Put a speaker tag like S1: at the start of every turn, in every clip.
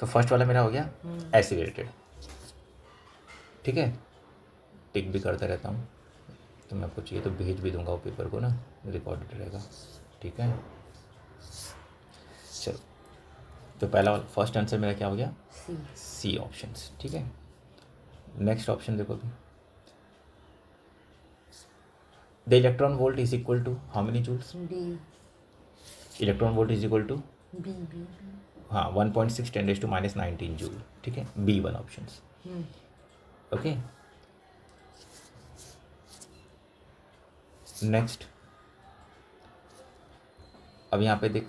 S1: तो फर्स्ट वाला मेरा हो गया एसिलेटेड, ठीक है, टिक भी करता रहता हूँ, तो मैं आपको चाहिए तो भेज भी दूंगा वो पेपर को ना, रिकॉर्डेड रहेगा, ठीक है। चलो, तो पहला फर्स्ट आंसर मेरा क्या हो गया, सी ऑप्शन, ठीक है। नेक्स्ट ऑप्शन देखो अभी, the electron volt is equal to how many joules, electron volt is equal to हाँ 1.6 10⁻⁹ जूल, ठीक है, B one option, okay. Next, अब यहाँ पे देख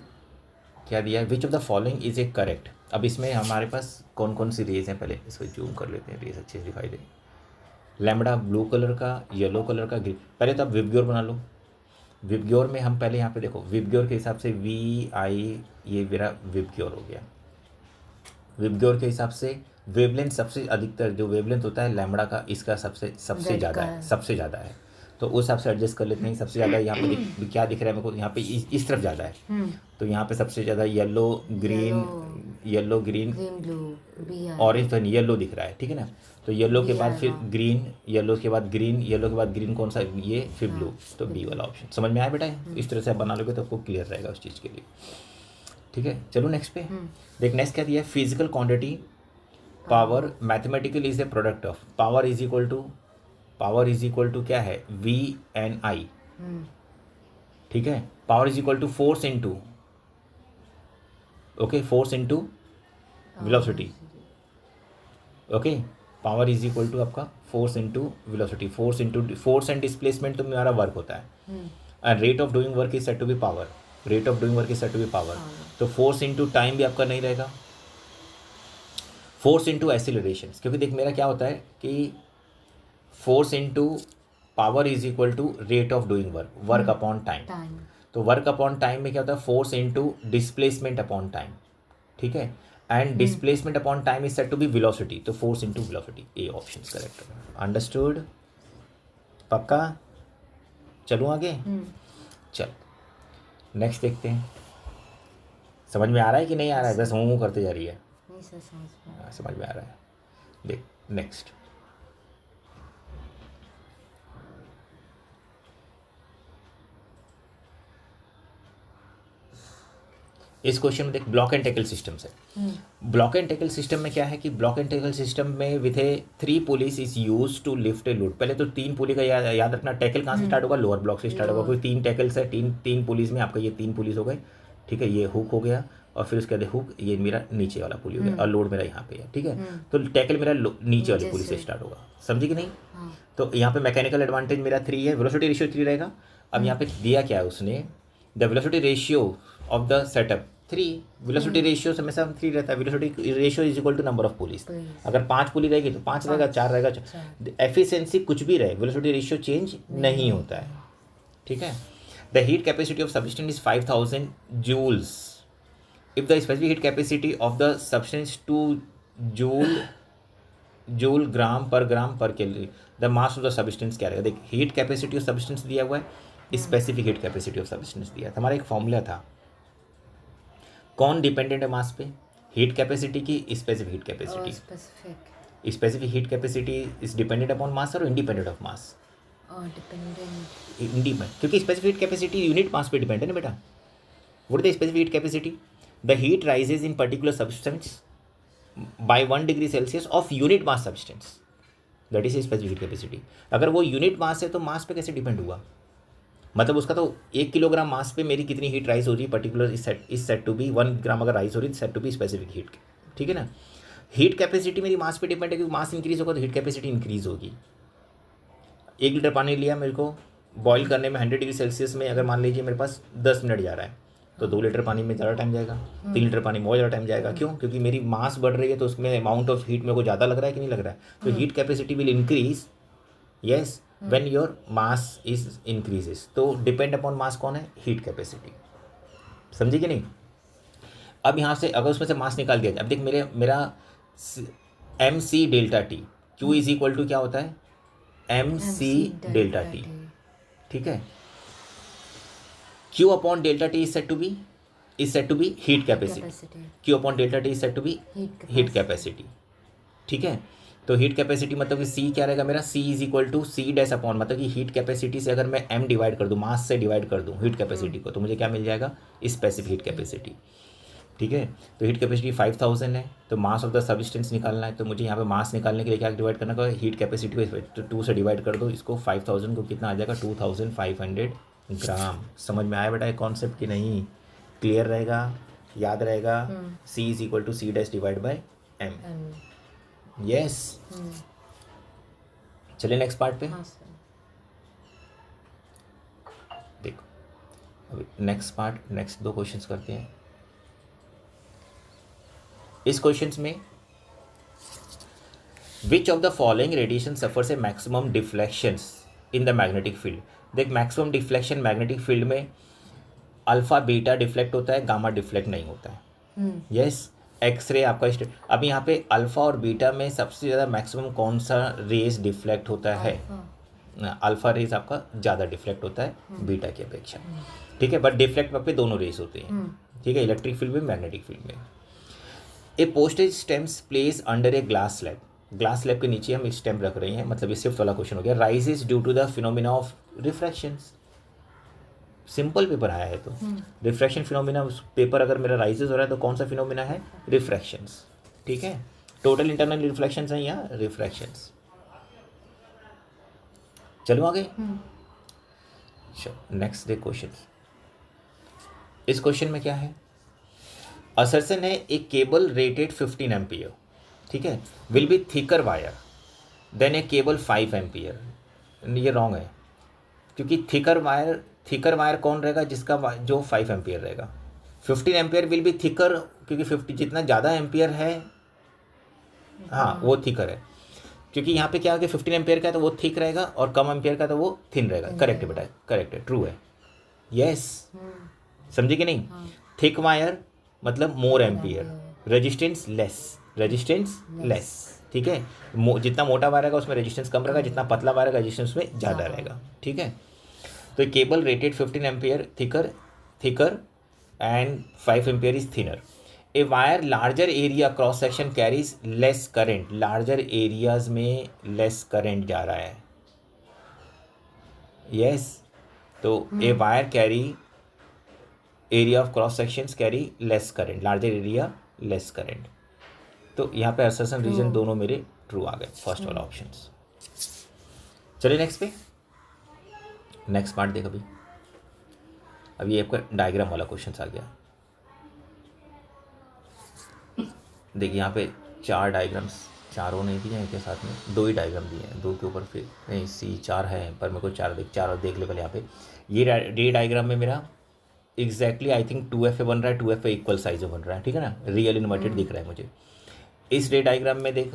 S1: क्या दिया है, which of the following is a correct. अब इसमें हमारे पास कौन कौन सी रेज हैं, पहले इसको जूम कर लेते हैं, रेज अच्छे से दिखाई दे। लैम्बडा ब्लू कलर का, येलो कलर का, ग्रीन, पहले तो आप विबग्योर बना लो। विबग्योर में हम पहले यहाँ पे देखो, विबग्योर के हिसाब से वी आई, ये मेरा विबग्योर हो गया। विबग्योर के हिसाब से वेवलेंथ सबसे अधिकतर जो वेवलेंथ होता है लैम्बडा का, इसका सबसे ज़्यादा है, सबसे ज़्यादा है, तो उस हिसाब से एडजस्ट कर लेते हैं। सबसे ज़्यादा यहाँ पे क्या दिख रहा है मेरे को, यहाँ पे इस तरफ ज़्यादा है, तो यहाँ पे सबसे ज़्यादा येलो ग्रीन ऑरेंज, तो येलो दिख रहा है, ठीक है ना। तो येलो के बाद फिर ग्रीन, येलो के बाद ग्रीन, येलो के बाद ग्रीन कौन सा, ये फिर ब्लू, तो बी वाला ऑप्शन। समझ में आया बेटा, इस तरह से आप बना लोगे तो आपको क्लियर रहेगा उस चीज़ के लिए, ठीक है। चलो नेक्स्ट पे देख, नेक्स्ट क्या दिया है, physical quantity power mathematical is a product of, power is equal to क्या है, वी एन आई, ठीक है। Power is equal to force into, okay, force into velocity, okay. Power is equal to आपका force into velocity, force and displacement तो मेरा work होता है, and rate of doing work is set to be power, तो force into time भी आपका नहीं रहेगा, फोर्स इनटू एक्सीलरेशन, क्योंकि देख मेरा क्या होता है कि force into power is equal to rate of doing work upon time, तो वर्क अपॉन टाइम में क्या होता है, force into displacement upon time, ठीक है, and displacement upon time is set to be velocity, तो force into velocity, a option correct है। Understood, पक्का। चलूँ आगे, चल नेक्स्ट देखते हैं, समझ में आ रहा है कि नहीं आ रहा है, बस हूँ करते जा रही है, समझ में आ रहा है। देख नेक्स्ट, इस क्वेश्चन में देख ब्लॉक एंड टैकल सिस्टम से, ब्लॉक एंड टैकल सिस्टम में क्या है कि ब्लॉक एंड टैकल सिस्टम में with a 3 pulleys is use to lift a load. पहले तो 3 पुली का याद रखना, टैकल कहाँ से स्टार्ट होगा, लोअर ब्लॉक से स्टार्ट होगा, कोई 3 टैकल्स है, तीन पुलीज में आपका ये 3 पुलीज हो गए, ठीक है, ये हुक हो गया, और फिर उसके बाद हुक, ये मेरा नीचे वाला पुली हो गया, और लोड मेरा यहाँ पे है, ठीक है। तो टैकल मेरा नीचे वाली पुली से स्टार्ट होगा, समझी कि नहीं। तो यहाँ पे मैकेनिकल एडवांटेज मेरा 3 है, वेलोसिटी रेशियो 3 रहेगा। अब यहाँ पे दिया क्या है उसने, the velocity ratio of the setup 3, velocity ratio हमेशा 3 रहता है, velocity ratio is equal to number of pulleys, अगर 5 पुली रहेगी तो 5 रहेगा, 4 रहेगा, एफिशिएंसी कुछ भी रहे, वेलोसिटी रेशियो चेंज नहीं होता है, ठीक है। The heat capacity of substance is 5000 joules, if the specific heat capacity of the substance 2 joule gram per kelvin, the mass of the substance क्या रहेगा। देख हीट कैपेसिटी ऑफ सब्सटेंस दिया हुआ है, specific heat capacity of substance दिया था, हमारा एक फॉर्मूला था, कौन डिपेंडेंट है मास पे, हीट कैपेसिटी की specific heat capacity, specific heat capacity is dependent upon mass और इंडिपेंडेंट ऑफ मास, इंडिपेंडेंट, क्योंकि specific heat capacity unit mass पे डिपेंड है ना बेटा। What is the specific heat capacity, the heat rises in particular substance by 1 degree Celsius of unit mass substance, that is specific heat capacity. अगर वो unit mass है तो मास पे कैसे डिपेंड हुआ, मतलब उसका तो 1 किलोग्राम मास पे मेरी कितनी हीट राइज हो रही है, particular is set to be 1 gram अगर राइज हो रही है, set to be specific heat, ठीक है ना। हीट कैपेसिटी मेरी मास पे डिपेंड है, क्योंकि मास इंक्रीज होगा तो हीट कैपेसिटी इंक्रीज होगी। 1 लीटर पानी लिया मेरे को बॉईल करने में 100 डिग्री सेल्सियस में, अगर मान लीजिए मेरे पास 10 मिनट जा रहा है, तो 2 लीटर पानी में ज़्यादा टाइम जाएगा, 3 लीटर पानी में और ज़्यादा टाइम जाएगा, क्यों, क्योंकि मेरी मास बढ़ रही है, तो उसमें अमाउंट ऑफ हीट मेरे को ज़्यादा लग रहा है कि नहीं लग रहा है, तो heat capacity will increase, yes, when your mass is increases, तो डिपेंड अपॉन मास कौन है, हीट कैपेसिटी, समझे कि नहीं। अब यहाँ से अगर उसमें से मास निकाल दिया जाए, अब देख मेरा M C delta T, Q is equal to क्या होता है, एम सी डेल्टा टी, ठीक है, Q upon delta T is set to be is set to be heat capacity,
S2: capacity
S1: Q upon delta T is set to be heat
S2: heat
S1: capacity. ठीक है, तो heat capacity मतलब कि सी क्या रहेगा मेरा, C is equal to C dash upon, मतलब कि हीट कैपेसिटी से अगर मैं एम डिवाइड कर दूँ, मास से डिवाइड कर दूँ हीट कैपेसिटी को, तो मुझे क्या मिल जाएगा, स्पेसिफिक हीट कैपेसिटी। ठीक है, तो हीट कैपेसिटी 5000 है, तो मास ऑफ द सब्सटेंस निकालना है, तो मुझे यहाँ पे मास निकालने के लिए क्या डिवाइड करना होगा, हीट कैपेसिटी को 2 से डिवाइड कर दो, इसको 5000 को कितना आ जाएगा 2500 ग्राम। समझ में आया बेटा ये कॉन्सेप्ट कि नहीं, क्लियर रहेगा, याद रहेगा, C is equal to C dash divide by M. Yes, चलिए नेक्स्ट पार्ट पे।
S2: हाँ सर।
S1: देखो अभी नेक्स्ट पार्ट, नेक्स्ट 2 क्वेश्चंस करते हैं। इस क्वेश्चंस में विच of the following radiation suffers A maximum deflections in the magnetic field. देख मैक्सिमम डिफ्लेक्शन मैग्नेटिक फील्ड में अल्फा बीटा डिफ्लेक्ट होता है, गामा डिफ्लेक्ट नहीं होता है। यस, एक्सरे आपका अब यहाँ पे अल्फा और बीटा में सबसे ज़्यादा मैक्सिमम कौन सा रेज डिफ्लेक्ट होता है, अल्फा रेज आपका ज़्यादा डिफ्लेक्ट होता है बीटा की अपेक्षा। ठीक है, बट डिफ्लेक्ट वहाँ पे दोनों रेज होते हैं। ठीक है, इलेक्ट्रिक फील्ड में मैग्नेटिक फील्ड में। A postage stamps place under a glass slab, glass slab के नीचे हम स्टेम्प रख रहे हैं, मतलब ये सिर्फ वाला क्वेश्चन हो गया। Rises due to the phenomena of refractions, simple paper आया है तो रिफ्रैक्शन फिनोमिना पेपर अगर मेरा राइजेस हो रहा है तो कौन सा फिनोमिना है, रिफ्रैक्शंस। ठीक है, टोटल इंटरनल रिफ्लेक्शंस हैं या रिफ्रैक्शंस। चलो आगे, नेक्स्ट डे क्वेश्चन। इस क्वेश्चन में क्या है, असर्शन है एक केबल रेटेड 15 एम्पियर, ठीक है, will be thicker wire than a cable 5 ampere. ये रॉन्ग है, क्योंकि थिकर वायर कौन रहेगा, जिसका जो 5 एम्पियर रहेगा। 15 एम्पियर विल बी थिकर, क्योंकि 50 जितना ज़्यादा एम्पियर है, हाँ वो थिकर है, क्योंकि यहाँ पे क्या है कि 15 एम्पियर का है तो वो थिक रहेगा और कम एम्पियर का तो वो थिन रहेगा। करेक्ट है बेटा, करेक्ट है, ट्रू है। यस, समझे कि नहीं। थिक वायर मतलब मोर एम्पियर, रेजिस्टेंस लेस। ठीक है, जितना मोटा वायर रहेगा उसमें रेजिस्टेंस कम रहेगा, जितना पतला वायर रहेगा रेजिस्टेंस उसमें ज़्यादा रहेगा। ठीक है, तो cable rated 15 ampere thicker and 5 ampere is thinner. A wire larger area cross section carries less current, larger areas में लेस करंट जा रहा है। यस, तो a wire carry area of cross sections carry less current, larger area less current. तो यहाँ पे assertion reason दोनों मेरे ट्रू आ गए, फर्स्ट वाला ऑप्शन। चलिए नेक्स्ट पे, नेक्स्ट पार्ट देख। अभी आपका डायग्राम वाला क्वेश्चन आ गया। देखिए यहाँ पे 4 डायग्राम्स, चारों नहीं दिए हैं क्या साथ में, 2 ही डायग्राम दिए हैं, 2 के ऊपर फिर नहीं सी 4 है, पर मेरे को 4 देख ले पहले। यहाँ पे ये डायग्राम में मेरा एग्जैक्टली आई थिंक 2F बन रहा है, 2F इक्वल साइज में बन रहा है। ठीक है ना, रियल इन्वर्टेड दिख रहा है मुझे। इस रे डायग्राम में देख,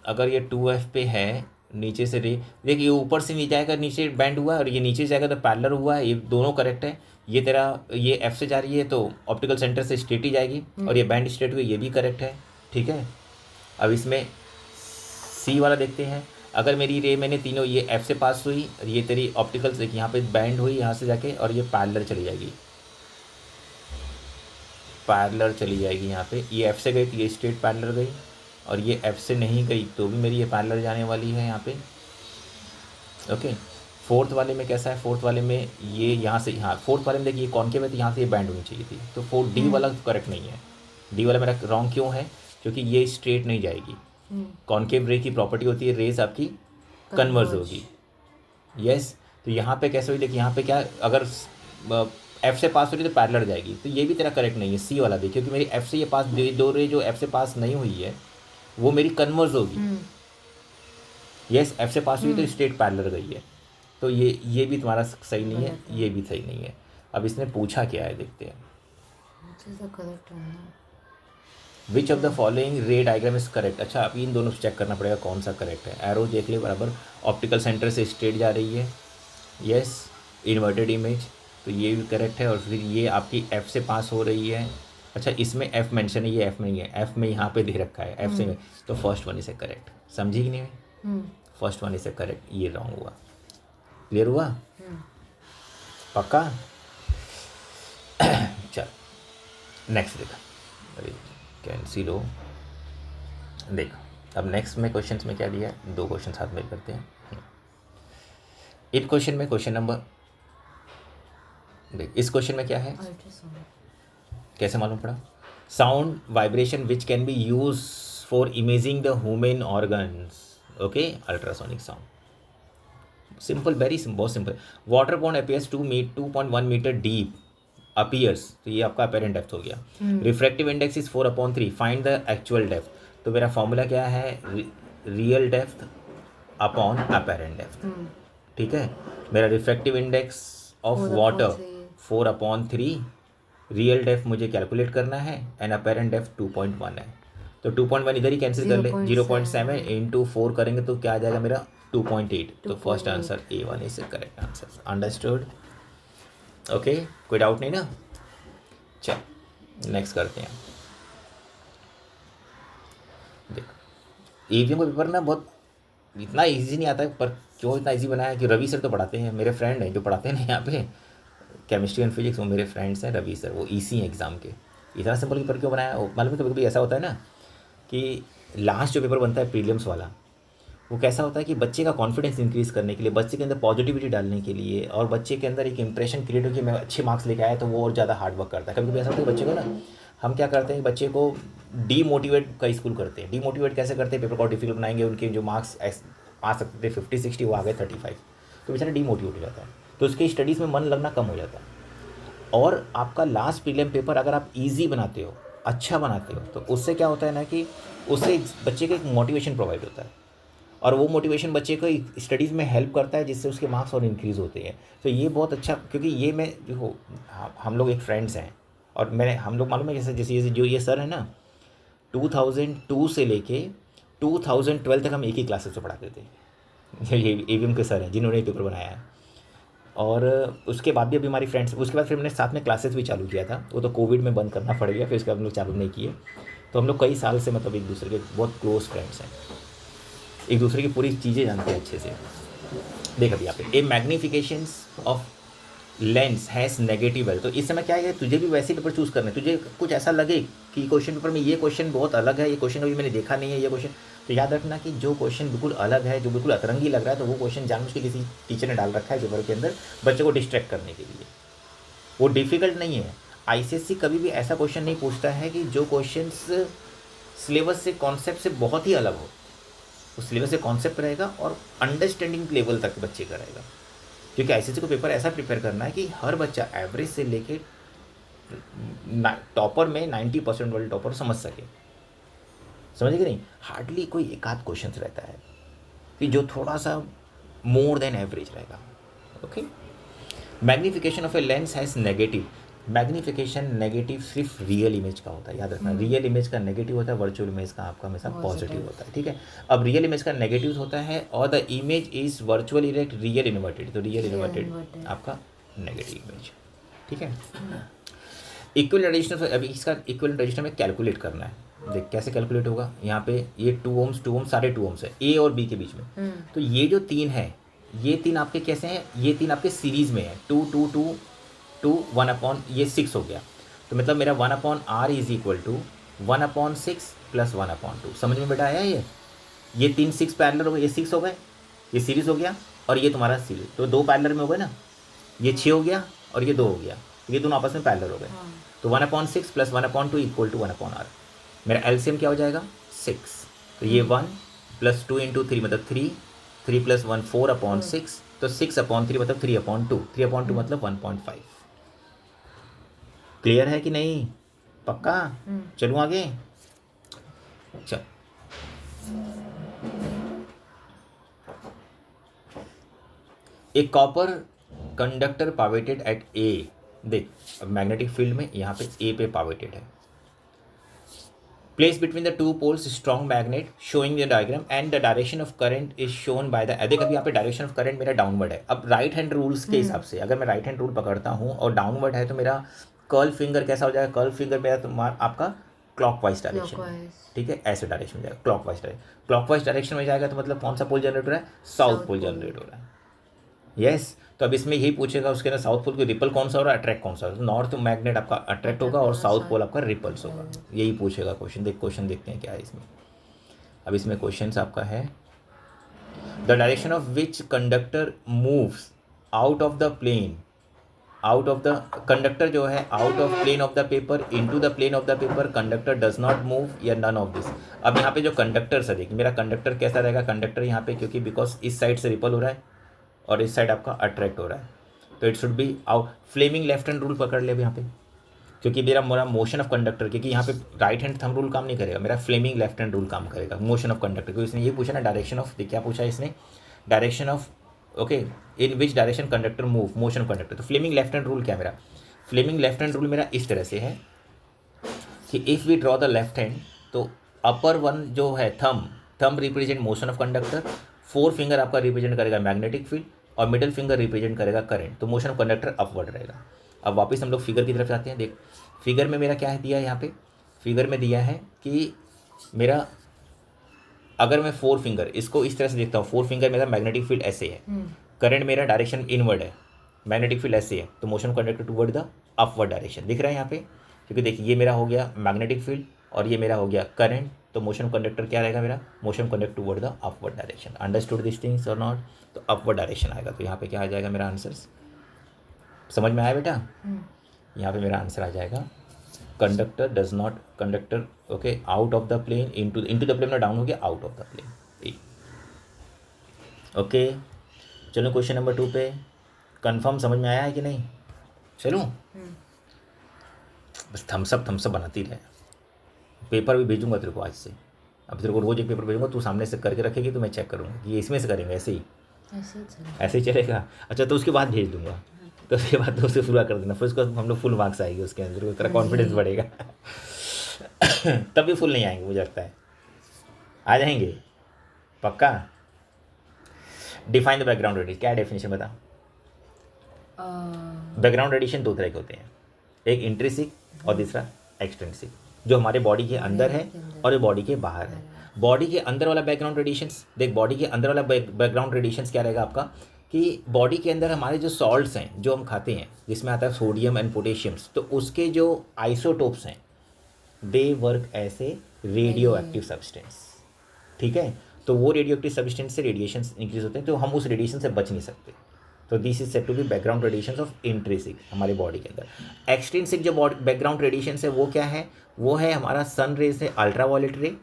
S1: अगर ये 2F पे है, नीचे से रे देख, ये ऊपर से नीचे जाएगा, नीचे बैंड हुआ, और ये नीचे जाएगा तो पैरेलल हुआ है, ये दोनों करेक्ट है। ये तेरा ये F से जा रही है तो ऑप्टिकल सेंटर से स्ट्रेट ही जाएगी, और ये बैंड स्ट्रेट हुई, ये भी करेक्ट है। ठीक है, अब इसमें सी वाला देखते हैं। अगर मेरी रे मैंने तीनों ये F से पास हुई, और ये तेरी ऑप्टिकल से यहाँ पे बैंड हुई यहाँ से जाके, और ये पैरेलल चली जाएगी, पैरेलल चली जाएगी। यहाँ पे ये F से गई तो ये स्ट्रेट पैरेलल गई, और ये F से नहीं गई तो भी मेरी ये पैरेलल जाने वाली है यहाँ पे। ओके, फोर्थ वाले में कैसा है, फोर्थ वाले में ये यहाँ से, हाँ फोर्थ वाले में देखिए ये कॉन्केव है तो यहाँ से ये बैंड होनी चाहिए थी, तो 4D वाला करेक्ट नहीं है। डी वाला मेरा रॉन्ग क्यों है, क्योंकि ये स्ट्रेट नहीं जाएगी। कॉन्केव रे की प्रॉपर्टी होती है रेज आपकी कन्वर्ज होगी। यस, तो यहाँ पे कैसे हुई, देखिए यहाँ पे क्या, अगर F से पास हो रही तो पैरेलल जाएगी, तो ये भी तेरा करेक्ट नहीं है, सी वाला भी, क्योंकि मेरी F से ये पास, दो रे जो F से पास नहीं हुई है वो मेरी कन्वर्ज होगी। यस, F से पास हुई तो स्ट्रेट पैरेलल गई है, तो ये भी तुम्हारा सही नहीं है, ये भी सही नहीं है। अब इसने पूछा क्या है, देखते हैं। विच ऑफ द फॉलोइंग रे डायग्राम इज करेक्ट। अच्छा, अब इन दोनों से चेक करना पड़ेगा कौन सा करेक्ट है। एरो देख ले बराबर, ऑप्टिकल सेंटर से स्ट्रेट जा रही है। यस, इन्वर्टेड इमेज, तो ये भी करेक्ट है। और फिर ये आपकी F से पास हो रही है। अच्छा, इसमें F मेंशन है, ये F नहीं है, F में यहाँ पे दे रखा है F से, तो फर्स्ट वन इसे करेक्ट, समझी कि नहीं, फर्स्ट वन इसे करेक्ट, ये रॉन्ग हुआ। क्लियर हुआ, पक्का। चल नेक्स्ट देख, अरे कैंसिल हो, देख अब नेक्स्ट में क्वेश्चंस में क्या दिया है, 2 क्वेश्चन साथ में करते हैं। इस क्वेश्चन में क्वेश्चन नंबर देख, इस क्वेश्चन में क्या है, कैसे मालूम पड़ा, sound vibration which can be use for imaging the human organs, okay, ultrasonic sound, simple, very simple, बहुत simple. Water pond appears 2.1 metre deep appears, तो ये आपका अपेरेंट डेप्थ हो गया। Refractive index is 4/3, find the actual depth, तो मेरा formula क्या है, real depth upon apparent depth, ठीक है। मेरा refractive index of water 4/3, real depth मुझे कैलकुलेट करना है, एंड अपेरेंट डेप्थ 2.1 है, तो 2.1 इधर ही कैंसिल कर ले, 0.7 इंटू 4 करेंगे तो क्या आ जाएगा मेरा 2.8, तो first answer A1 is correct answer, understood, okay, कोई डाउट नहीं ना। चल नेक्स्ट करते हैं। देख ईवीएम का पेपर ना बहुत इतना इजी नहीं आता है, पर क्यों इतना इजी बनाया है कि रवि सर तो पढ़ाते हैं, मेरे फ्रेंड हैं जो पढ़ाते हैं ना यहाँ पे केमिस्ट्री एंड फिजिक्स, वो मेरे फ्रेंड्स हैं, रवि सर, वो ईसी हैं एग्ज़ाम के। इतना सिंपल पेपर क्यों बनाया, मालूम है, कभी कभी ऐसा होता है ना कि लास्ट जो पेपर बनता है प्रीलिम्स वाला, वो कैसा होता है कि बच्चे का कॉन्फिडेंस इंक्रीज़ करने के लिए, बच्चे के अंदर पॉजिटिविटी डालने के लिए, और बच्चे के अंदर एक इंप्रेशन क्रिएट हो कि मैं अच्छे मार्क्स लेके आया, तो वो और ज़्यादा हार्ड वर्क करता है। कभी कभी ऐसा होता है बच्चे को ना, हम क्या करते हैं, बच्चे को डीमोटिवेट का स्कूल करते हैं। डीमोटिवेट कैसे करते हैं, पेपर को डिफिकल्ट बनाएंगे, उनके जो मार्क्स आ सकते थे 50-60, वो आ गए 35, तो बेचारा डीमोटिवेट हो जाता है, तो उसके स्टडीज़ में मन लगना कम हो जाता है। और आपका लास्ट प्रीलिम पेपर अगर आप इजी बनाते हो, अच्छा बनाते हो, तो उससे क्या होता है ना कि उससे बच्चे को एक मोटिवेशन प्रोवाइड होता है, और वो मोटिवेशन बच्चे को स्टडीज़ में हेल्प करता है, जिससे उसके मार्क्स और इंक्रीज़ होते हैं। तो ये बहुत अच्छा, क्योंकि ये मैं देखो, हम लोग एक फ्रेंड्स हैं, और मैंने हम लोग मालूम है जैसे जैसे ये जो ये सर है ना, 2002 से लेके 2012 तक हम एक ही क्लासेस में पढ़ाते थे। ये एवीएम के सर हैं जिन्होंने पेपर बनाया है, और उसके बाद भी अभी हमारी फ्रेंड्स, उसके बाद फिर मैंने साथ में क्लासेस भी चालू किया था, वो तो कोविड में बंद करना पड़ गया, फिर उसके बाद हम लोग चालू नहीं किए। तो हम लोग कई साल से मतलब एक दूसरे के बहुत क्लोज फ्रेंड्स हैं, एक दूसरे की पूरी चीज़ें जानते हैं अच्छे से। देख अभी यहाँ पे ए मैग्नीफिकेशंस ऑफ लेंस हैज़ नेगेटिव है, तो इस समय क्या है, तुझे भी वैसे पेपर चूज़ करना है, तुझे कुछ ऐसा लगे कि क्वेश्चन पेपर में ये क्वेश्चन बहुत अलग है, ये क्वेश्चन अभी मैंने देखा नहीं है, ये क्वेश्चन, तो याद रखना कि जो क्वेश्चन बिल्कुल अलग है, जो बिल्कुल अतरंगी लग रहा है, तो वो क्वेश्चन जानबूझ के किसी टीचर ने डाल रखा है पेपर के अंदर बच्चे को डिस्ट्रैक्ट करने के लिए। वो डिफ़िकल्ट नहीं है। आईसीएससी कभी भी ऐसा क्वेश्चन नहीं पूछता है कि जो क्वेश्चन सिलेबस से, कॉन्सेप्ट से बहुत ही अलग हो। उस सिलेबस से कॉन्सेप्ट रहेगा और अंडरस्टैंडिंग लेवल तक बच्चे का रहेगा, क्योंकि आईसीएससी को पेपर ऐसा प्रिपेयर करना है कि हर बच्चा एवरेज से लेके टॉपर में 90% वाले टॉपर समझ सके, समझे कि नहीं। हार्डली कोई एक आध क्वेश्चन रहता है कि जो थोड़ा सा मोर देन एवरेज रहेगा, okay. Magnification of a lens has negative, magnification negative सिर्फ रियल इमेज का होता है, याद रखना। रियल इमेज का नेगेटिव होता है, वर्चुअल इमेज का आपका हमेशा पॉजिटिव होता है, ठीक है। अब रियल इमेज का नेगेटिव होता है और the image is virtual erect real inverted, तो रियल इन्वर्टेड आपका नेगेटिव इमेज, ठीक है। इक्वल रजिस्टर, अभी इसका इक्वल रजिस्टर में कैलकुलेट करना है। देख कैसे कैलकुलेट होगा, यहाँ पे ये 2 ओम्स 2 ओम्स साढ़े 2 ओम्स है ए और बी के बीच में, तो ये जो 3 है, ये 3 आपके कैसे हैं, ये 3 आपके सीरीज़ में है, 2 2 2 2 1 अपॉन ये 6 हो गया, तो मतलब मेरा 1 upon R is equal to 1 upon 6 plus 1 upon 2। समझ में बेटा आया ये 3 6 पैरेलल हो गए, ये 6 हो गए, ये सीरीज़ हो गया, और ये तुम्हारा सीरीज, तो 2 पैरेलल में हो गए ना, ये 6 हो गया और ये 2 हो गया, ये दोनों आपस में पैरेलल हो गए, तो 1 upon 6 plus 1 upon 2 equal to 1 upon R. मेरा एलसीएम क्या हो जाएगा 6, तो ये 1 प्लस 2 इंटू 3 मतलब 3, 3 प्लस 1 4 अपॉन 6, तो 6 अपॉन 3 मतलब 3 अपॉन 2, 3 अपॉन 2 मतलब 1.5। क्लियर है कि नहीं, पक्का। चलूँ आगे, चल ए कॉपर कंडक्टर पावेटेड एट ए, देख अब मैग्नेटिक फील्ड में यहाँ पे ए पे पावेटेड है, place between the 2 poles strong magnet showing the diagram and the direction of current is shown by the, देख अभी यहाँ पे डायरेक्शन ऑफ करंट मेरा डाउनवर्ड है। अब राइट हैंड रूल्स के हिसाब से अगर मैं राइट हैंड रूल पकड़ता हूँ और डाउनवर्ड है, तो मेरा कर्ल फिंगर कैसा हो जाएगा, कर्ल फिंगर मेरा तुम्हारा आपका क्लॉकवाइज डायरेक्शन, ठीक है, ऐसे डायरेक्शन में जाएगा, क्लॉकवाइज डायरेक्शन में जाएगा, तो मतलब कौन सा पोल जनरेट हो रहा है, साउथ पोल जनरेट हो रहा है, यस तो अब इसमें यही पूछेगा उसके अंदर साउथ पोल की रिपल कौन सा हो रहा है, अट्रैक्ट कौन सा हो रहा है। नॉर्थ मैग्नेट आपका अट्रैक्ट होगा और साउथ पोल आपका रिपल्स होगा, यही पूछेगा क्वेश्चन। क्वेश्चन देखते हैं क्या है इसमें। अब इसमें क्वेश्चन आपका है the direction of which conductor moves out of the plane, out of the conductor जो है out of plane of the paper into the plane of the paper, conductor does not move या none of this. अब यहाँ पे जो conductor है देखिए मेरा कंडक्टर कैसा रहेगा, कंडक्टर यहाँ पे क्योंकि बिकॉज इस साइड से रिपल हो रहा है और इस साइड आपका अट्रैक्ट हो रहा है, तो it should be out. Fleming left hand rule पकड़ ले अब यहाँ पे, क्योंकि मेरा मोशन ऑफ कंडक्टर, क्योंकि यहाँ पे राइट हैंड थंब रूल काम नहीं करेगा, मेरा फ्लेमिंग लेफ्ट हैंड रूल काम करेगा मोशन ऑफ कंडक्टर। क्योंकि इसने ये पूछा ना डायरेक्शन ऑफ, क्या पूछा इसने, direction of okay in which direction conductor move, motion of conductor. तो फ्लेमिंग लेफ्ट हैंड रूल क्या मेरा, फ्लेमिंग लेफ्ट हैंड रूल मेरा इस तरह से है कि if we draw the left hand, तो अपर वन जो है thumb represent motion of conductor, four finger आपका रिप्रेजेंट करेगा मैग्नेटिक फील्ड और मिडिल फिंगर रिप्रेजेंट करेगा करंट, तो मोशन ऑफ कंडक्टर अपवर्ड रहेगा। अब वापस हम लोग फिगर की तरफ जाते हैं। देख फिगर में मेरा क्या है दिया है यहाँ पे, फिगर में दिया है कि मेरा अगर मैं फोर फिंगर इसको इस तरह से देखता हूँ, फोर फिंगर मेरा मैग्नेटिक फील्ड ऐसे है, करंट मेरा डायरेक्शन इनवर्ड है, मैग्नेटिक फील्ड ऐसे है, तो motion conductor toward the upward direction दिख रहा है यहाँ पे। क्योंकि देखिए ये मेरा हो गया मैग्नेटिक फील्ड और ये मेरा हो गया करंट, तो मोशन कंडक्टर क्या रहेगा मेरा, motion conduct toward the upward direction. Understood this things और नॉट, तो अपवर्ड डायरेक्शन आएगा। तो यहाँ पे क्या आ जाएगा मेरा आंसर, समझ में आया बेटा। यहाँ पे मेरा आंसर आ जाएगा conductor does not, conductor okay out of the plane into the plane में डाउन हो गया, out of the plane. Okay चलो क्वेश्चन नंबर 2 पे कंफर्म समझ में आया है कि नहीं। चलो बस थम्सअप बनाती रहे। पेपर भी भेजूंगा तेरे को आज से, अब तेरे को रोज एक पेपर भेजूंगा, तू सामने से करके रखेगी तो मैं चेक करूँगा कि ये इसमें से करेंगे, ऐसे ही चलेगा। अच्छा तो उसके बाद भेज दूंगा, तो उसके बाद तो उसे पूरा कर देना, फिर उसके बाद हम लोग फुल मार्क्स आएगी उसके अंदर, तेरा कॉन्फिडेंस बढ़ेगा। तब भी फुल नहीं आएंगे मुझे लगता है, आ जाएंगे पक्का। डिफाइन द बैकग्राउंड रेडिएशन, क्या डेफिनेशन बता। बैकग्राउंड रेडिएशन दो तरह के होते हैं, एक इंट्रिंसिक और दूसरा एक्सट्रिंसिक, जो हमारे बॉडी के अंदर है और ये बॉडी के बाहर है। बॉडी के अंदर वाला बैकग्राउंड रेडिएशंस, देख बॉडी के अंदर वाला बैकग्राउंड रेडिएशंस क्या रहेगा आपका, कि बॉडी के अंदर हमारे जो सॉल्ट्स हैं जो हम खाते हैं, जिसमें आता है सोडियम एंड पोटेशियम्स, तो उसके जो आइसोटोप्स हैं they work as a radioactive substance. ठीक है, तो वो रेडियो एक्टिव सब्सटेंस से रेडिएशन इंक्रीज होते हैं, तो हम उस रेडिएशन से बच नहीं सकते। तो this is said to be background radiation of intrinsic हमारे बॉडी के अंदर। एक्सट्रिंसिक जो बैकग्राउंड रेडिएशन है वो क्या है, वो है हमारा सन रे से अल्ट्रावायलेट रे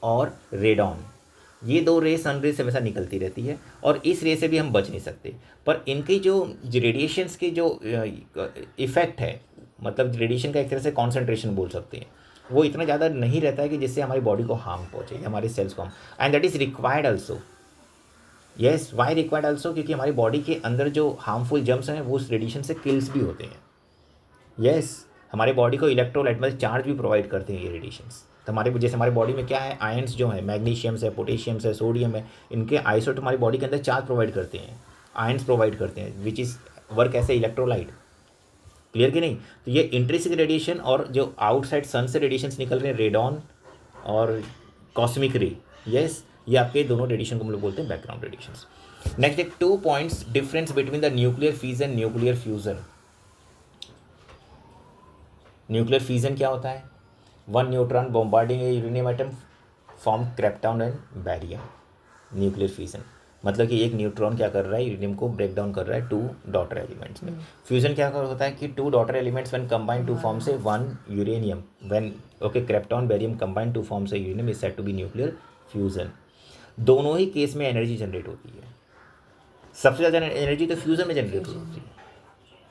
S1: और रेडॉन। ये दो रे सन रे से हमेशा निकलती रहती है और इस रे से भी हम बच नहीं सकते। पर इनकी जो रेडिएशंस की जो इफेक्ट है, मतलब रेडिएशन का एक तरह से कॉन्सेंट्रेशन बोल सकते हैं, वो इतना ज़्यादा नहीं रहता है कि जिससे हमारी बॉडी को हार्म पहुँचे, हमारे सेल्स को harm, and that is required also. Yes why required also, क्योंकि हमारी बॉडी के अंदर जो हार्मफुल जर्म्स हैं वो उस रेडिएशन से किल्स भी होते हैं। येस हमारे बॉडी को इलेक्ट्रोलाइट मतलब चार्ज भी प्रोवाइड करते हैं ये रेडिएशंस। तो हमारे जैसे हमारे बॉडी में क्या है, आयंस जो है, मैग्नीशियम्स है, पोटेशियम्स है, सोडियम है, इनके आइसोटोप हमारी बॉडी के अंदर चार्ज प्रोवाइड करते हैं, आयंस प्रोवाइड करते हैं, विच इज़ वर्क ऐसे इलेक्ट्रोलाइट। क्लियर कि नहीं। तो ये इंट्रिंसिक रेडिएशन और जो आउटसाइड सन से रेडिएशंस निकल रहे हैं, रेडॉन और कॉस्मिक रे, यस ये आपके दोनों रेडिएशन को हम लोग बोलते हैं बैकग्राउंड रेडिएशंस। नेक्स्ट एक 2 points difference between the nuclear fission nuclear fusion. Nuclear fission क्या होता है, one neutron bombarding a uranium atom form krypton and barium. Nuclear fission मतलब कि एक न्यूट्रॉन क्या कर रहा है, यूरेनियम को ब्रेक डाउन कर रहा है 2 डॉटर एलिमेंट्स में। फ्यूजन क्या होता है कि 2 daughter elements when combine to form से 1 uranium, when okay krypton barium combine to form से uranium is said to be nuclear fusion. दोनों ही केस में एनर्जी जनरेट होती है, सबसे ज़्यादा एनर्जी तो फ्यूजन में जनरेट होती है,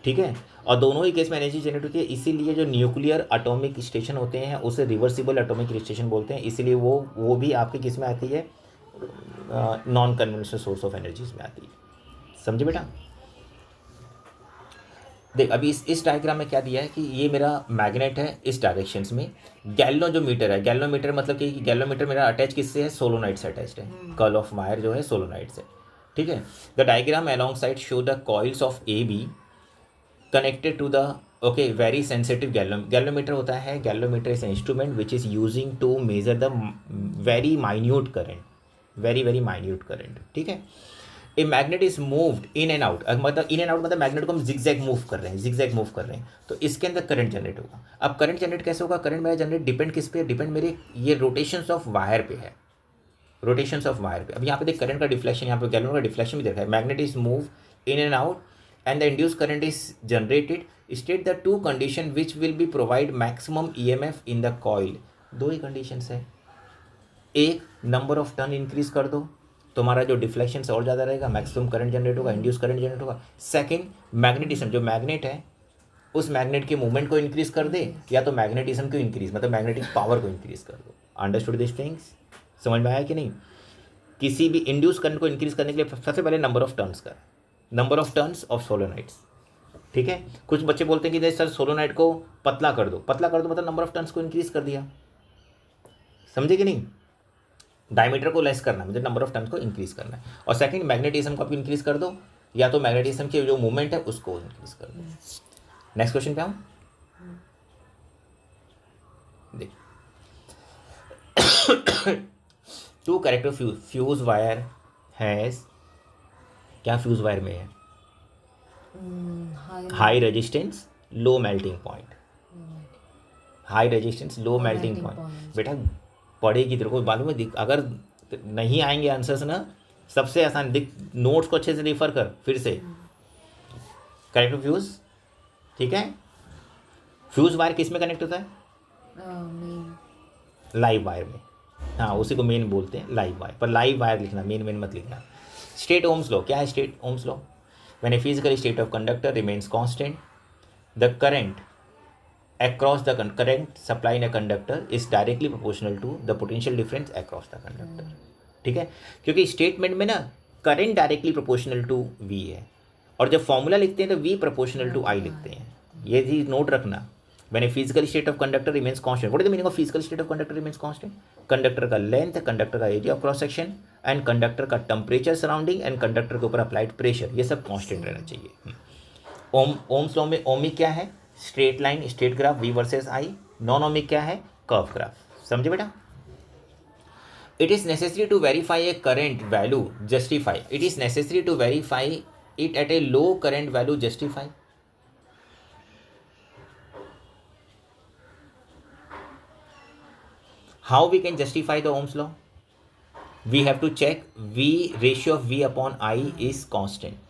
S1: ठीक है, और दोनों ही केस में एनर्जी जनरेट होती है। इसीलिए जो न्यूक्लियर एटॉमिक स्टेशन होते हैं उसे रिवर्सिबल एटॉमिक स्टेशन बोलते हैं, इसीलिए वो भी आपके किस में आती है, non conventional source of energies में आती है। समझे बेटा। देख अभी इस डायग्राम में क्या दिया है कि ये मेरा मैग्नेट है इस डायरेक्शंस में, गैल्वेनोमीटर है, गैल्वेनोमीटर मतलब कि गैल्वेनोमीटर मेरा अटैच किससे है, सोलोनाइट से अटैच्ड है, कर्ल ऑफ वायर जो है सोलोनाइट से, ठीक है। The diagram alongside show the coils of A B connected to the okay very sensitive galvanometer होता है, galvanometer is instrument which is using to measure the very minute current, very minute current, ठीक है। A magnet is moved in and out, मतलब in and out मतलब magnet को हम zigzag move कर रहे हैं, जिगजैग मूव कर रहे हैं, तो इसके अंदर करंट जनरेट होगा। अब करंट जनरेट कैसे होगा? करंट मेरा जनरेट डिपेंड किस पे? डिपेंड मेरे ये रोटेशंस ऑफ वायर पे है, रोटेशंस ऑफ वायर पे। अब यहाँ पे देख करंट का डिफ्लेक्शन, यहाँ पे गैलन का डिफ्लेक्शन भी देखा है। Magnet is move in and out and the induce current is generated. State the two condition which will be provide maximum EMF in the coil. दो ही कंडीशंस है, एक नंबर ऑफ टर्न इंक्रीज कर दो, तुम्हारा जो डिफ्लेक्शन से और ज़्यादा रहेगा, मैक्सिमम करंट जनरेट होगा, इंड्यूस करंट जनरेट होगा। सेकंड, मैग्नेटिज्म, जो मैग्नेट है उस मैग्नेट के मूवमेंट को इंक्रीज कर दे, या तो मैग्नेटिज्म को इंक्रीज मतलब मैग्नेटिक पावर को इंक्रीज कर दो। Understood this things? समझ में आया कि नहीं? किसी भी इंड्यूस करंट को इंक्रीज करने के लिए सबसे पहले नंबर ऑफ टर्न्स का, नंबर ऑफ टर्न्स ऑफ सोलोनाइड्स, ठीक है। कुछ बच्चे बोलते हैं कि सर सोलोनाइड को पतला कर दो, पतला कर दो मतलब नंबर ऑफ टर्न्स को इंक्रीज कर दिया, समझे कि नहीं? डायमीटर को लेस करना मतलब नंबर ऑफ टर्न्स को इंक्रीज करना है। और सेकंड, मैग्नेटिज्म को आप इंक्रीज कर दो, या तो मैग्नेटिज्म के जो मूवमेंट है उसको इंक्रीज कर दो। नेक्स्ट क्वेश्चन पे आऊं, देख two character fuse wire has, क्या फ्यूज वायर में है? High resistance low melting point, high resistance low melting point. बेटा पढ़ेगी तेरे को मालूम है, अगर नहीं आएंगे आंसर्स ना, सबसे आसान दिख, नोट्स को अच्छे से रिफर कर फिर से। कैरेक्टर फ्यूज, ठीक है। फ्यूज वायर किस में कनेक्ट होता है? लाइव वायर में, हाँ उसी को मेन बोलते हैं लाइव वायर, पर लाइव वायर लिखना, मेन मत लिखना। स्टेट ओम्स लॉ, क्या है state Ohm's law? When a physical state of conductor remains constant, the current across the current supply in a conductor is directly proportional to the potential difference across the conductor, ठीक है। क्योंकि statement में ना current directly proportional to V है, और जब formula लिखते हैं तो वी प्रोपोर्शनल टू आई लिखते हैं, ये चीज नोट रखना। When a physical state of conductor remains constant, what is the meaning of physical state of conductor remains constant? Conductor का लेंथ, कंडक्टर का area of cross section and conductor का temperature surrounding and conductor के ऊपर applied pressure, ये सब constant रहना चाहिए। Ohm's law में ओमिक क्या है? Straight line, straight graph V versus I. Non ohmic क्या है? कर्व ग्राफ, समझे बेटा? It is necessary to verify a current value justify, it is necessary to verify it at a low current value justify. How we can justify the ohm's law? We have to check v, ratio of v upon i is constant.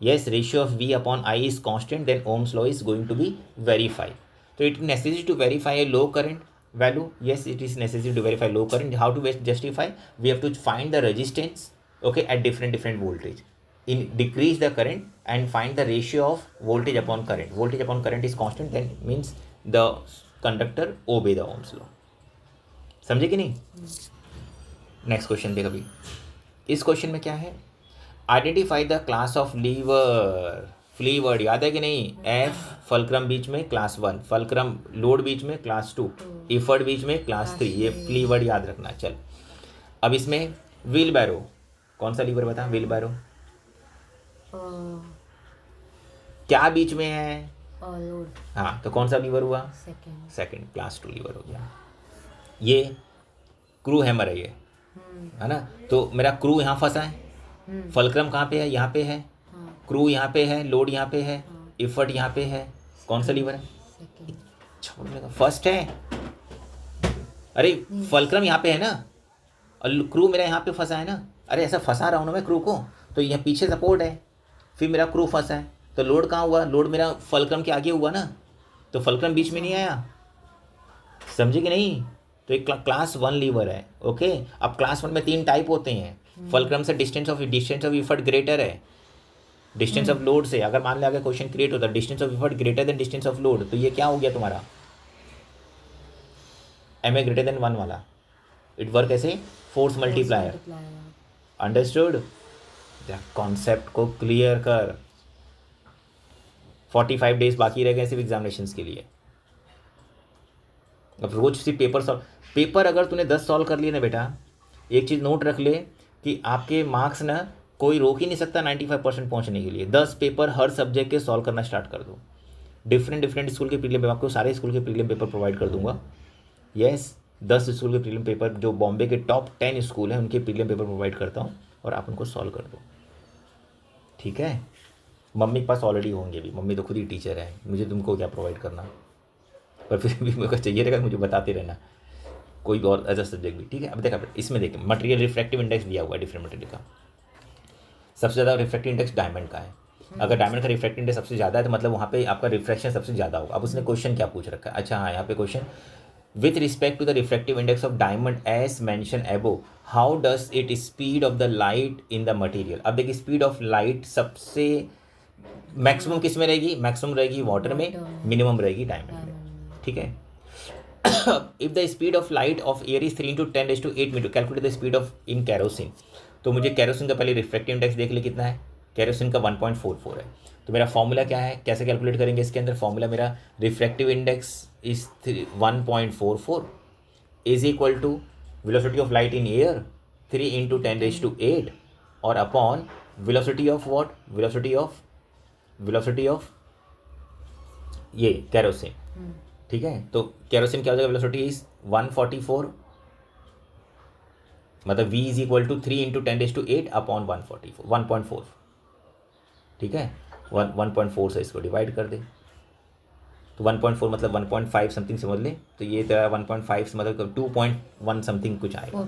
S1: Yes, ratio of V upon I is constant, then Ohm's law is going to be verified. So it is necessary to verify a low current value. Yes, it is necessary to verify low current. How to justify? We have to find the resistance, okay, at different voltage. Decrease the current and find the ratio of voltage upon current. Voltage upon current is constant, then means the conductor obey the Ohm's law. समझे कि नहीं? Next question देख। अभी इस question में क्या है? Identify the class of lever. फ्लीवर्ड याद है कि नहीं? एफ फलक्रम बीच में क्लास 1, फलक्रम लोड बीच में क्लास 2, इफर्ट बीच में क्लास 3, ये फ्लीवर्ड याद रखना। चल अब इसमें व्हील बैरो, कौन सा लीवर बता? व्हील बैरो क्या बीच में है? लोड। हाँ तो कौन सा लीवर हुआ? सेकंड, क्लास 2 लीवर हो गया। ये क्रू हैमर है, ये है ना। तो मेरा क्रू यहाँ फंसा है, फलक्रम कहाँ पे है? यहाँ पे है। क्रू यहाँ पे है, लोड यहाँ पे है, इफर्ट यहाँ पे है। कौन सा लीवर है? फर्स्ट है। अरे फलक्रम यहाँ पे है ना, और क्रू मेरा यहाँ पे फंसा है ना। अरे ऐसा फंसा रहा हूँ ना मैं क्रू को, तो यहाँ पीछे सपोर्ट है, फिर मेरा क्रू फंसा है, तो लोड कहाँ हुआ? लोड मेरा फलक्रम के आगे हुआ ना, तो फलक्रम बीच में नहीं आया। समझे कि नहीं? तो एक क्लास 1 लीवर है, ओके। अब क्लास 1 में 3 टाइप होते हैं। फलक्रम से डिस्टेंस ऑफ इफर्ट ग्रेटर है डिस्टेंस ऑफ लोड से। अगर मान लिया अगर क्वेश्चन क्रिएट होता है distance of effort greater than distance of load, तो ये क्या हो गया तुम्हारा? MA ग्रेटर देन 1 वाला। इट वर्क ऐसे फोर्स मल्टीप्लायर। अंडरस्टूड? कॉन्सेप्ट को क्लियर कर। 45 डेज बाकी रह गए सिर्फ एग्जामिनेशन के लिए। अब रोज सिर्फ पेपर अगर तूने 10 सॉल्व कर लिए ना बेटा, एक चीज़ नोट रख ले कि आपके मार्क्स ना कोई रोक ही नहीं सकता 95% पहुंचने के लिए। 10 पेपर हर सब्जेक्ट के सॉल्व करना स्टार्ट कर दो। डिफरेंट स्कूल के प्रीलिम पेपर, आपको सारे स्कूल के प्रीलिम पेपर प्रोवाइड कर दूंगा। यस 10 स्कूल के प्रीलिम पेपर, जो बॉम्बे के टॉप 10 स्कूल हैं उनके प्रीलिम पेपर प्रोवाइड करता हूँ, और आप उनको सॉल्व कर दो। ठीक है, मम्मी के पास ऑलरेडी होंगे भी, मम्मी तो खुद ही टीचर है, मुझे तुमको क्या प्रोवाइड करना, पर फिर भी मेरे को चाहिए रहेगा, मुझे बताते रहना कोई और अदर सब्जेक्ट भी। ठीक है, अब देखा इसमें देखें मटेरियल रिफ्रैक्टिव इंडेक्स दिया हुआ है डिफरेंट मटेरियल का। सबसे ज़्यादा रिफ्रैक्टिव इंडेक्स डायमंड का है। अगर डायमंड का रिफ्रैक्टिव इंडेक्स सबसे ज़्यादा है तो मतलब वहाँ पे आपका रिफ्रैक्शन सबसे ज़्यादा होगा। अब उसने क्वेश्चन क्या पूछ रखा है, अच्छा हाँ यहाँ पे question with respect to the refractive index of diamond as mention above how does it speed of the light in the material. अब देखिए स्पीड ऑफ लाइट सबसे मैक्सिमम किस में रहेगी, मैक्सिमम रहेगी वाटर में, मिनिमम रहेगी डायमंड में। ठीक है, if the speed of light of air is 3 × 10⁸ metre calculate the speed of in kerosene. तो मुझे कैरोसिन का पहले रिफ्रैक्टिव इंडेक्स देख ले कितना है, कैरोसिन का 1.44 है। तो मेरा फॉर्मूला क्या है, कैसे कैलकुलेट करेंगे इसके अंदर, फॉर्मूला मेरा refractive index is 1.44 is equal to velocity of light in air 3 × 10⁸ और upon velocity of what, velocity of ये कैरोसिन। ठीक है, तो कैरोसिन क्या हो जाएगा, वेलोसिटी इज 144 मतलब v is equal to 3 × 10⁸ upon 1.4। ठीक है, 1.4 से इसको डिवाइड कर दे तो 1.4 मतलब 1.5 समथिंग समझ ले, तो ये तेरा 1.5 से मतलब 2.1 समथिंग कुछ आएगा।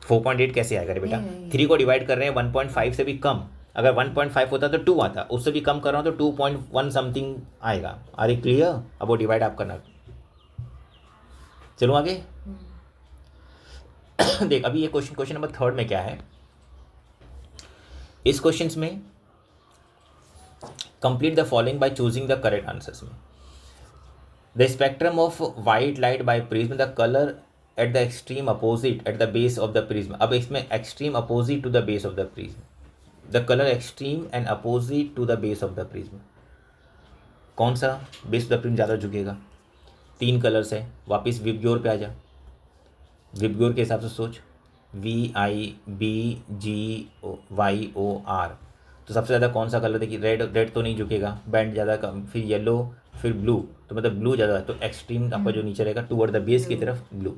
S1: 4.8 कैसे आएगा रे बेटा, 3 को डिवाइड कर रहे हैं 1.5 से भी कम, अगर 1.5 होता तो 2 आता, उससे भी कम कर रहा हूँ तो 2.1 समथिंग आएगा। अरे क्लियर, अब वो डिवाइड आप करना। चलो आगे देख, अभी ये क्वेश्चन नंबर 3 में क्या है, इस क्वेश्चन में complete the following by choosing the correct answers में the spectrum of white light by prism the colour at the extreme opposite at the base of the prism. अब इसमें extreme opposite to the base of the prism, the colour extreme end opposite to the base of the prism, कौन सा base of the prism ज़्यादा झुकेगा। 3 colours है, वापिस VIBGYOR पे आ जा, विबग्योर के हिसाब से सोच, VIBGYOR, तो सबसे ज़्यादा कौन सा कलर, देखिए रेड तो नहीं झुकेगा, बैंड ज़्यादा कम, फिर येलो, फिर ब्लू, तो मतलब ब्लू ज़्यादा, तो एक्सट्रीम आपका जो नीचे रहेगा टूवर्ड द बेस की तरफ blue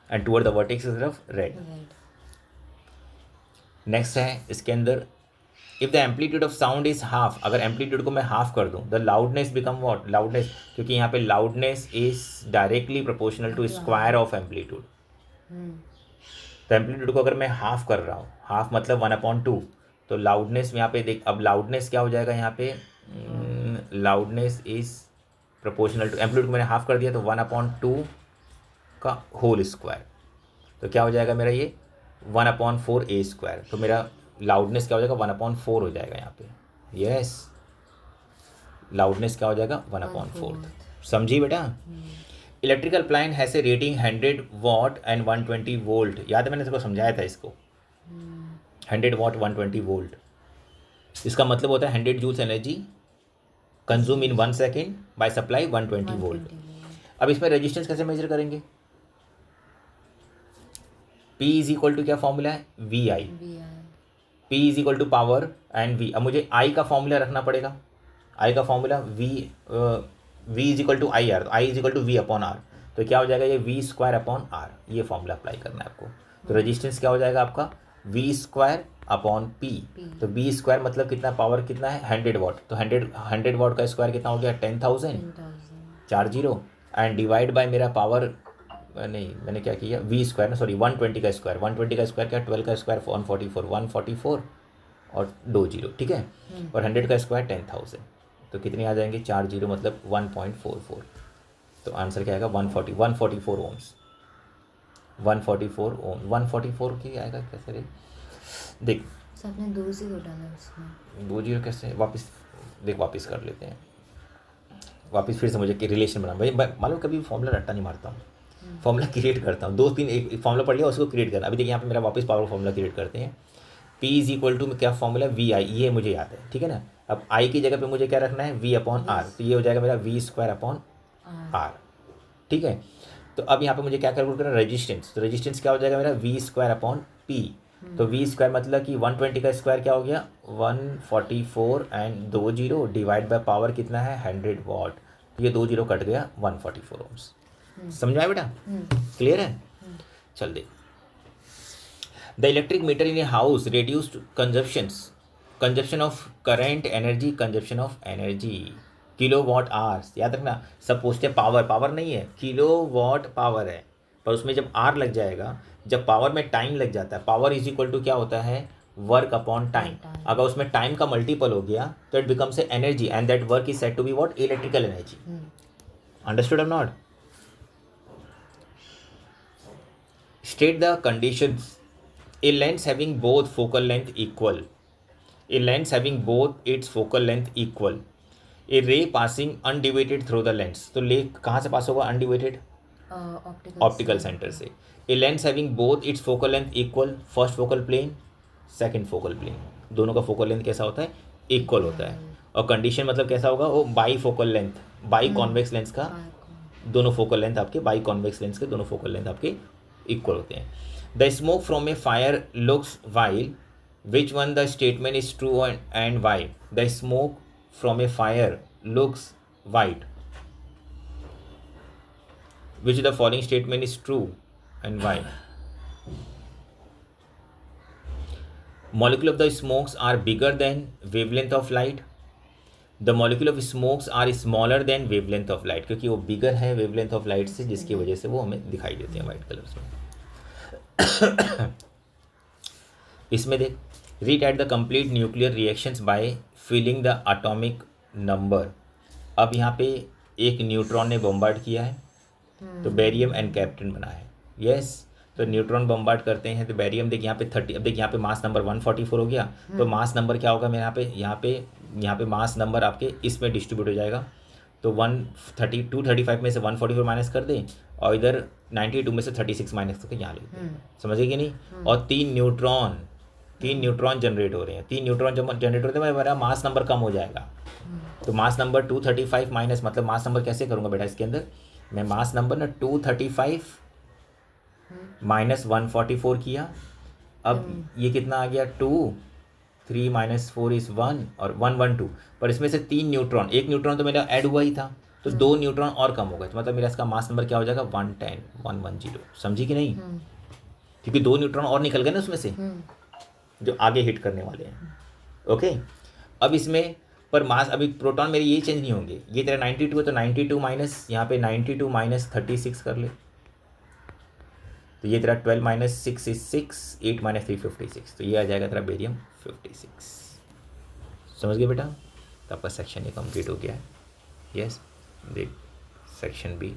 S1: and toward the vertex की तरफ रेड। नेक्स्ट है इसके अंदर, if the amplitude of sound is half, अगर एम्पलीट्यूड को मैं हाफ कर दूं the loudness become what, loudness, क्योंकि यहाँ पे loudness is directly proportional to square of amplitude. तो एम्पलीट्यूड को अगर मैं हाफ कर रहा हूँ, हाफ मतलब 1/2, तो लाउडनेस में यहाँ पे देख, अब लाउडनेस क्या हो जाएगा यहाँ पे, loudness is proportional to amplitude को मैंने हाफ कर दिया तो 1/2 का होल स्क्वायर, तो क्या हो जाएगा मेरा ये 1/4a², तो मेरा लाउडनेस क्या हो जाएगा 1/4 हो जाएगा यहाँ पे। यस, लाउडनेस क्या हो जाएगा 1/4। समझी बेटा। Electrical appliance has A rating 100 what and 120 volt, याद है मैंने इसको समझाया था इसको, 100 वॉट 120 वोल्ट, इसका मतलब होता है 100 joules energy consume in 1 second by supply 120 volt. अब इसमें रेजिस्टेंस कैसे मेजर करेंगे, P इज इक्वल टू क्या फॉर्मूला है, VI, P is equal to power and V। अब मुझे I का फॉर्मूला रखना पड़ेगा, I का formula V is equal to IR, तो I is equal to V/R, तो क्या हो जाएगा ये V²/R, ये फॉर्मूला अप्लाई करना है आपको। तो रेजिस्टेंस क्या हो जाएगा आपका V²/P, तो V² मतलब कितना, पावर कितना है 100 वॉट, तो 100 वॉट का स्क्वायर कितना हो गया 10,000, 4 जीरो, एंड डिवाइड बाय मेरा पावर, नहीं मैंने क्या किया V² ना, सॉरी 120 का स्क्वायर, 120 का स्क्वायर क्या, 12 का स्क्वायर 144 और 2 जीरो, ठीक है, और 100 का स्क्वायर 10,000, तो कितने आ जाएंगे 4 जीरो मतलब 1.44, तो आंसर क्या आएगा 144 ओम्स, 144 ओम, 144 की आएगा कैसे रे, देख
S2: आपने 2 से डाला उसमें,
S1: 2 जीरो कैसे, वापस देख, वापस कर लेते हैं, वापस फिर से मुझे रिलेशन बना, भाई मालूम कभी फॉर्मूला रट्टा नहीं मारता हूँ, फॉर्मूला क्रिएट करता हूँ, 2-3 एक फॉर्मूला पढ़ लिया उसको क्रिएट करना। अभी देखिए यहाँ पे मेरा वापस पावर फॉर्मूला क्रिएट करते हैं, P इज इक्वल टू क्या फॉर्मूला VI, ये मुझे याद है, ठीक है ना। अब I की जगह पे मुझे क्या रखना है V/R, तो ये हो जाएगा मेरा V²/R, ठीक है। तो अब यहाँ पे मुझे क्या कैलकुलेट करना है, रेजिस्टेंस, तो रेजिस्टेंस क्या हो जाएगा मेरा V²/P, तो V² मतलब कि 120 का स्क्वायर क्या हो गया 144 and 2 zero divide by power कितना है 100 वॉट, तो ये 2 जीरो कट गया 144 ओम्स। समझ आया बेटा, क्लियर है। चल देख, the electric meter in a house reduced consumptions consumption of current energy, consumption of energy kilo watt hours, याद रखना। सब पूछते हैं पावर, पावर नहीं है, किलो वॉट पावर है, पर उसमें जब आर लग जाएगा, जब पावर में टाइम लग जाता है, पावर इज इक्वल टू क्या होता है, वर्क अपॉन टाइम।
S2: Time.
S1: अगर उसमें टाइम का मल्टीपल हो गया तो it becomes a energy and that work is said to be what, electrical energy. Understood or not? State the conditions. A lens having both focal length equal, a lens having both its focal length equal, a ray passing undivided through the lens, तो रे कहाँ से पास होगा undivided, optical centre से। A lens having both its focal length equal, first focal plane second focal plane, दोनों का focal length कैसा होता है, इक्वल होता है। और कंडीशन मतलब कैसा होगा, वो bifocal length, biconvex lens का दोनों फोकल लेंथ आपके, बाई कॉन्वेक्स लेंस के दोनों फोकल लेंथ आपके इक्वल होते हैं। The smoke from a fire looks white, which one the statement is true and why. The smoke from a fire looks white, which of the following statement is true and why? Molecule of the smokes are bigger than wavelength of light. The molecule of smokes are smaller than wavelength of light, क्योंकि वो बिगर है wavelength of light से, जिसकी वजह से वो हमें दिखाई देते हैं वाइट कलर्स में। इसमें देख, read at the complete nuclear reactions by filling the atomic number. अब यहाँ पे एक न्यूट्रॉन ने बॉम्बार्ड किया है, तो बेरियम एंड कैप्टन बना है। यस, तो न्यूट्रॉन बम्बार्ड करते हैं तो बेरियम देख यहाँ पे 30, अब देख यहाँ पे मास नंबर 144 हो गया, तो मास नंबर क्या होगा मेरे यहाँ पे मास नंबर आपके इसमें डिस्ट्रीब्यूट हो जाएगा। तो 235 में से 144 माइनस कर दें और इधर 92 में से 36 माइनस करके यहाँ लिख दें। समझे कि नहीं? और तीन न्यूट्रॉन जनरेट हो रहे हैं, तीन न्यूट्रॉन जब जनरेट होते हैं मेरा मास नंबर कम हो जाएगा। तो मास नंबर 235 माइनस, मतलब मास नंबर कैसे करूँगा बेटा इसके अंदर, मैं मास नंबर ना 235 माइनस 144 किया, अब ये कितना आ गया 2, 3 माइनस 4 इज 1 और 112, पर इसमें से तीन न्यूट्रॉन, एक न्यूट्रॉन तो मेरा ऐड हुआ ही था, तो दो न्यूट्रॉन और कम हो गए, तो मतलब मेरा इसका मास नंबर क्या हो जाएगा 110, 110। समझी कि नहीं? क्योंकि दो न्यूट्रॉन और निकल गए ना उसमें से जो आगे हिट करने वाले हैं। ओके, अब इसमें पर मास, अभी प्रोटॉन मेरे ये चेंज नहीं होंगे, ये तेरा 92 है तो 92 माइनस यहाँ पे 92 माइनस 36 कर ले, तो ये तेरा 12 माइनस 6 इज 6, 8 माइनस 3 56, तो ये आ जाएगा तेरा बेरियम 56। समझ गए बेटा? तो आपका सेक्शन ये कंप्लीट हो गया है। यस, देख सेक्शन बी।